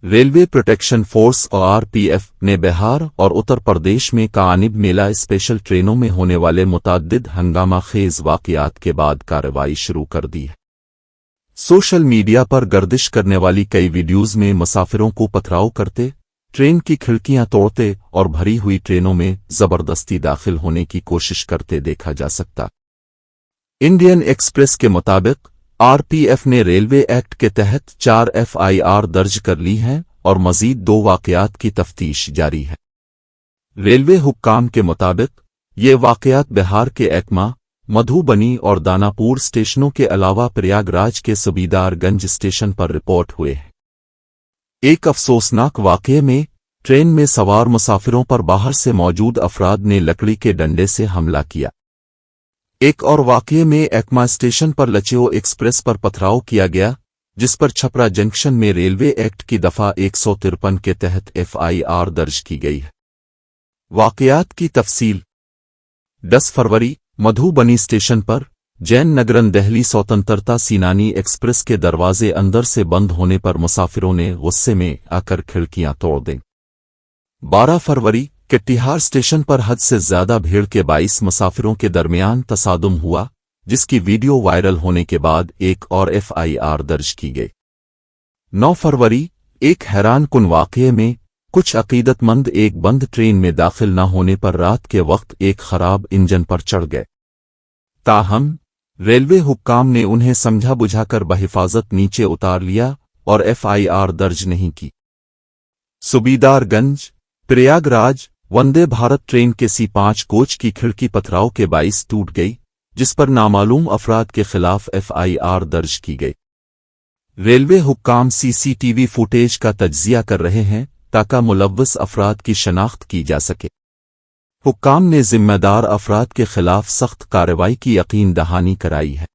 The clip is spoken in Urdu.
ریلوے پروٹیکشن فورس اور RPF نے بہار اور اتر پردیش میں کانب میلہ اسپیشل ٹرینوں میں ہونے والے متعدد ہنگامہ خیز واقعات کے بعد کارروائی شروع کر دی ہے۔ سوشل میڈیا پر گردش کرنے والی کئی ویڈیوز میں مسافروں کو پتھراؤ کرتے، ٹرین کی کھڑکیاں توڑتے اور بھری ہوئی ٹرینوں میں زبردستی داخل ہونے کی کوشش کرتے دیکھا جا سکتا۔ انڈین ایکسپریس کے مطابق RPF نے ریلوے ایکٹ کے تحت 4 FIR درج کر لی ہیں اور مزید 2 واقعات کی تفتیش جاری ہے۔ ریلوے حکام کے مطابق یہ واقعات بہار کے ایکما، مدھوبنی اور داناپور اسٹیشنوں کے علاوہ پریاگ راج کے سبیدار گنج اسٹیشن پر رپورٹ ہوئے ہیں۔ ایک افسوسناک واقعے میں ٹرین میں سوار مسافروں پر باہر سے موجود افراد نے لکڑی کے ڈنڈے سے حملہ کیا۔ ایک اور واقعے میں ایکما اسٹیشن پر لچیو ایکسپریس پر پتھراؤ کیا گیا، جس پر چھپرا جنکشن میں ریلوے ایکٹ کی دفعہ 153 کے تحت FIR درج کی گئی ہے۔ واقعات کی تفصیل: 10 فروری مدھوبنی اسٹیشن پر جین نگرن دہلی سوتنترتا سینانی ایکسپریس کے دروازے اندر سے بند ہونے پر مسافروں نے غصے میں آ کر کھڑکیاں توڑ دیں۔ 12 فروری کٹیہار اسٹیشن پر حد سے زیادہ بھیڑ کے باعث مسافروں کے درمیان تصادم ہوا، جس کی ویڈیو وائرل ہونے کے بعد ایک اور FIR درج کی گئی۔ 9 فروری ایک حیران کن واقعے میں کچھ عقیدت مند ایک بند ٹرین میں داخل نہ ہونے پر رات کے وقت ایک خراب انجن پر چڑھ گئے، تاہم ریلوے حکام نے انہیں سمجھا بجھا کر بحفاظت نیچے اتار لیا اور FIR درج نہیں کی۔ سبیدار گنج پریاگ راج وندے بھارت ٹرین کے C5 کوچ کی کھڑکی پتھراؤ کے باعث ٹوٹ گئی، جس پر نامعلوم افراد کے خلاف FIR درج کی گئی۔ ریلوے حکام CCTV فوٹیج کا تجزیہ کر رہے ہیں تاکہ ملوث افراد کی شناخت کی جا سکے۔ حکام نے ذمہ دار افراد کے خلاف سخت کارروائی کی یقین دہانی کرائی ہے۔